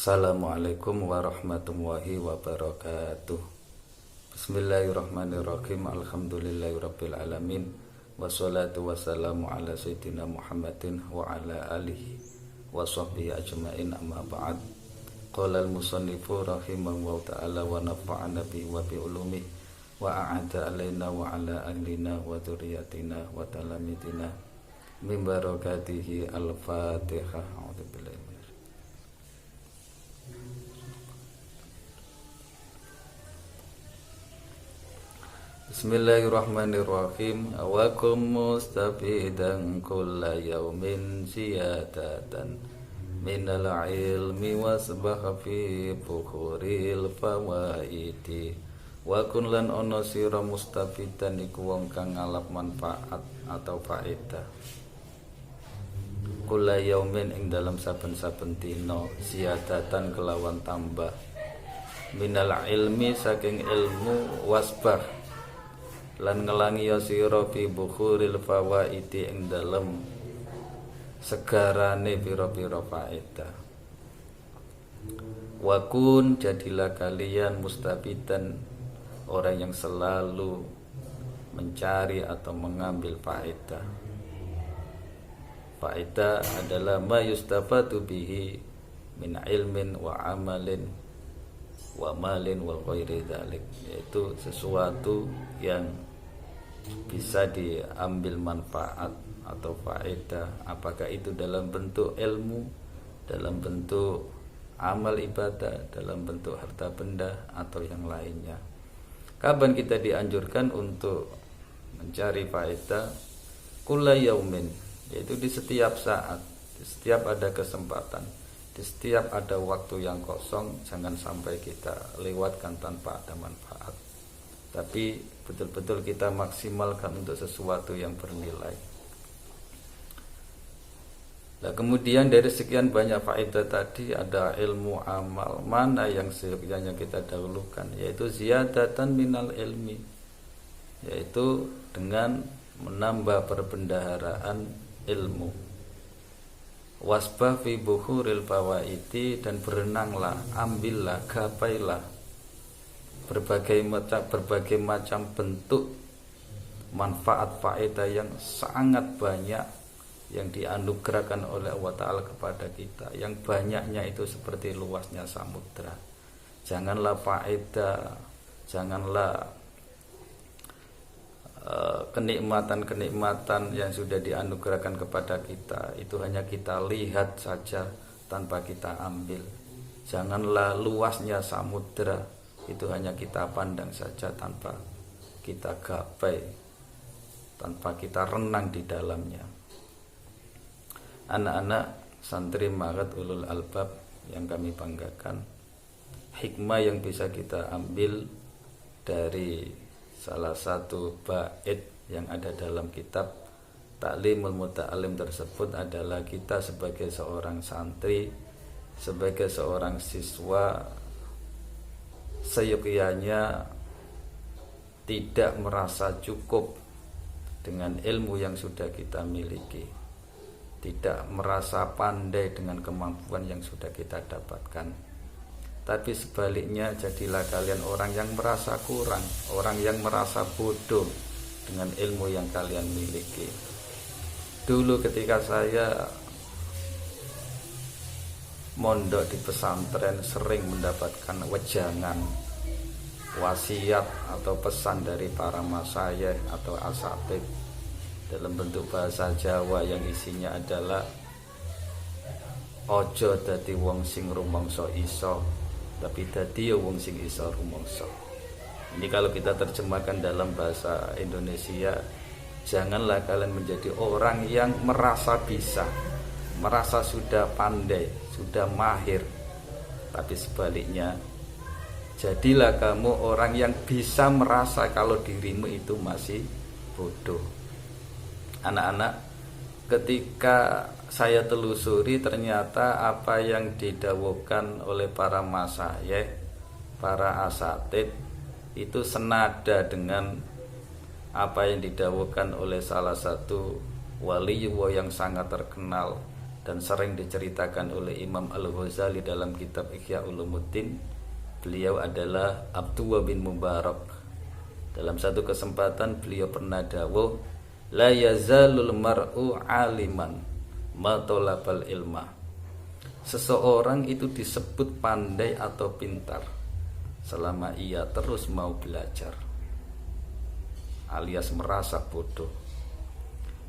Assalamualaikum warahmatullahi wabarakatuh. Bismillahirrahmanirrahim. Alhamdulillahirabbil alamin. Wassalatu wassalamu ala sayyidina Muhammadin wa ala alihi wa sahbihi ajmain, amma ba'd. Qala al-musannifu rahimahullahu ta'ala wa nafa'ana bi wa bi ulumi wa a'ada alaina wa ala ahlina wa dzurriyyatina wa talamidina min barakatihi. Al-Fatihah. A'udzubillahi. Bismillahirrahmanirrahim. Wa kum mustafidan kulla yaumin ziyadatan minal ilmi wasbah fi bukhuril fawaidi. Wa kun lan ono sira mustafidan iku wong kang ngalap manfaat atau faedah kulla yaumin ing dalam saben-saben dina ziyadatan kelawan tambah minal ilmi saking ilmu wasbah lan ngelangi ya sira fi bukhuril fawaidi ing dalem segarane pira-pira faedah. Wa kun jadilah kalian mustabidan orang yang selalu mencari atau mengambil faedah. Faedah adalah ma yustafadu bihi min ilmin wa amalin wa malin wa ghairi dzalik, yaitu sesuatu yang bisa diambil manfaat atau faedah, apakah itu dalam bentuk ilmu, dalam bentuk amal ibadah, dalam bentuk harta benda atau yang lainnya. Kapan kita dianjurkan untuk mencari faedah? Kulla yaumin, yaitu di setiap saat, di setiap ada kesempatan, di setiap ada waktu yang kosong. Jangan sampai kita lewatkan tanpa ada manfaat, tapi betul-betul kita maksimalkan untuk sesuatu yang bernilai. Nah, kemudian dari sekian banyak faedah tadi ada ilmu amal. Mana yang seyogyanya kita dahulukan? Yaitu ziyadatan minal ilmi, yaitu dengan menambah perbendaharaan ilmu. Wasbah fi bukhuril fawaidi, dan berenanglah, ambillah, gapailah berbagai macam bentuk manfaat faedah yang sangat banyak yang dianugerahkan oleh Allah Ta'ala kepada kita, yang banyaknya itu seperti luasnya samudra. Janganlah faedah, janganlah kenikmatan-kenikmatan yang sudah dianugerahkan kepada kita itu hanya kita lihat saja tanpa kita ambil. Janganlah luasnya samudra itu hanya kita pandang saja tanpa kita gapai, tanpa kita renang di dalamnya. Anak-anak santri Ma'had Ulul Albab yang kami banggakan, hikmah yang bisa kita ambil dari salah satu bait yang ada dalam kitab Ta'limul Muta'alim tersebut adalah kita sebagai seorang santri, sebagai seorang siswa, seyogyanya tidak merasa cukup dengan ilmu yang sudah kita miliki, tidak merasa pandai dengan kemampuan yang sudah kita dapatkan, tapi sebaliknya jadilah kalian orang yang merasa kurang, orang yang merasa bodoh dengan ilmu yang kalian miliki. Dulu ketika saya mondok di pesantren sering mendapatkan wejangan, wasiat atau pesan dari para masyayikh atau asatidz dalam bentuk bahasa Jawa yang isinya adalah ojo dadi wong sing rumangsa iso, tapi dadi wong sing iso rumangsa. Ini kalau kita terjemahkan dalam bahasa Indonesia, janganlah kalian menjadi orang yang merasa bisa, merasa sudah pandai, sudah mahir, tapi sebaliknya jadilah kamu orang yang bisa merasa kalau dirimu itu masih bodoh. Anak-anak, ketika saya telusuri, ternyata apa yang didawuhkan oleh para masyayikh, para asatidz itu senada dengan apa yang didawuhkan oleh salah satu wali yang sangat terkenal dan sering diceritakan oleh Imam Al-Ghazali dalam kitab Ihya Ulumuddin. Beliau adalah Abdullah bin Mubarak. Dalam satu kesempatan beliau pernah dawuh, la yazalul mar'u aliman ma talabal ilma. Seseorang itu disebut pandai atau pintar selama ia terus mau belajar, alias merasa bodoh.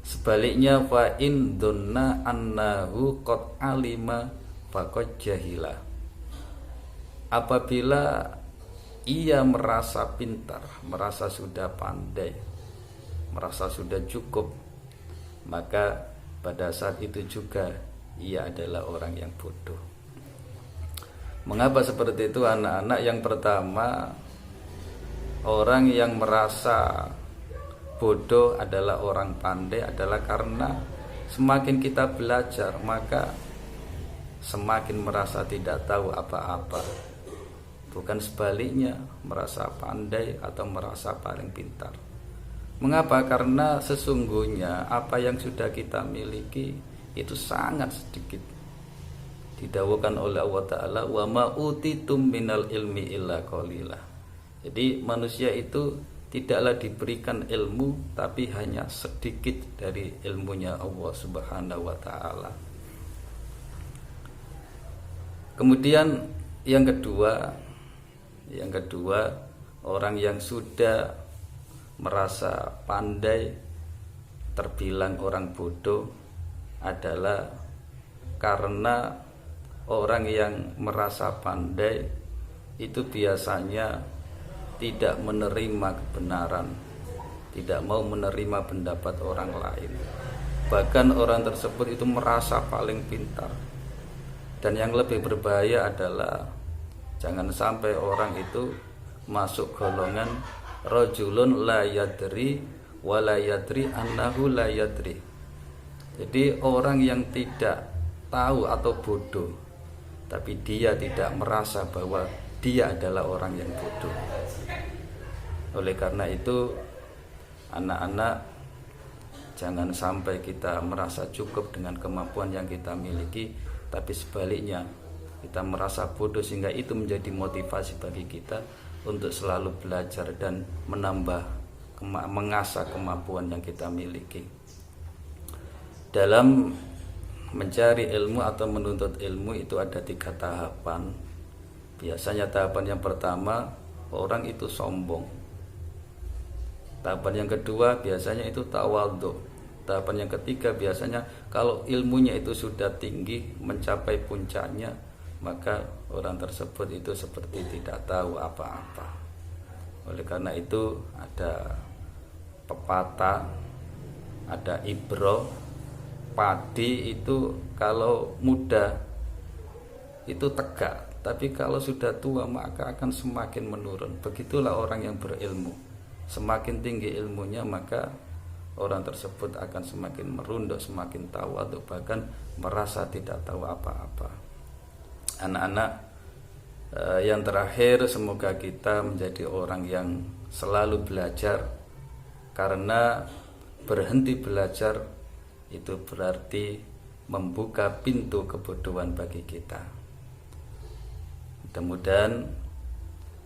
Sebaliknya, fa in dhanna annahu qad alima faqad jahila. Apabila ia merasa pintar, merasa sudah pandai, merasa sudah cukup, maka pada saat itu juga ia adalah orang yang bodoh. Mengapa seperti itu anak-anak? Yang pertama, orang yang merasa bodoh adalah orang pandai adalah karena semakin kita belajar maka semakin merasa tidak tahu apa-apa. Bukan sebaliknya, merasa pandai atau merasa paling pintar. Mengapa? Karena sesungguhnya apa yang sudah kita miliki itu sangat sedikit. Didawuhkan oleh Allah Ta'ala, wa ma utitum minal ilmi illa qalila. Jadi manusia itu tidaklah diberikan ilmu, tapi hanya sedikit dari ilmunya Allah Subhanahu wa Ta'ala. Kemudian yang kedua, orang yang sudah merasa pandai terbilang orang bodoh adalah karena orang yang merasa pandai itu biasanya tidak menerima kebenaran, tidak mau menerima pendapat orang lain. Bahkan orang tersebut itu merasa paling pintar. Dan yang lebih berbahaya adalah jangan sampai orang itu masuk golongan rajulun la yadri wa la yadri annahu la yadri. Jadi orang yang tidak tahu atau bodoh, tapi dia tidak merasa bahwa dia adalah orang yang bodoh. Oleh karena itu, anak-anak, jangan sampai kita merasa cukup dengan kemampuan yang kita miliki, tapi sebaliknya kita merasa bodoh, sehingga itu menjadi motivasi bagi kita untuk selalu belajar dan mengasah kemampuan yang kita miliki. Dalam mencari ilmu atau menuntut ilmu itu ada 3 tahapan. Biasanya tahapan yang pertama, orang itu sombong. Tahapan yang kedua biasanya itu tawadhu. Tahapan yang ketiga biasanya kalau ilmunya itu sudah tinggi, mencapai puncaknya, maka orang tersebut itu seperti tidak tahu apa-apa. Oleh karena itu ada pepatah, ada ibro, padi itu kalau muda itu tegak, tapi kalau sudah tua maka akan semakin menurun. Begitulah orang yang berilmu. Semakin tinggi ilmunya maka orang tersebut akan semakin merunduk, semakin tawadhu, bahkan merasa tidak tahu apa-apa. Anak-anak, yang terakhir, semoga kita menjadi orang yang selalu belajar, karena berhenti belajar itu berarti membuka pintu kebodohan bagi kita. Mudah-mudahan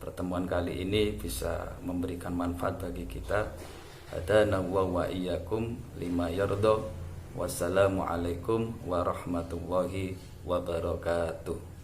pertemuan kali ini bisa memberikan manfaat bagi kita. Hadana wa iyyakum lima yardha. Wassalamualaikum warahmatullahi wabarakatuh.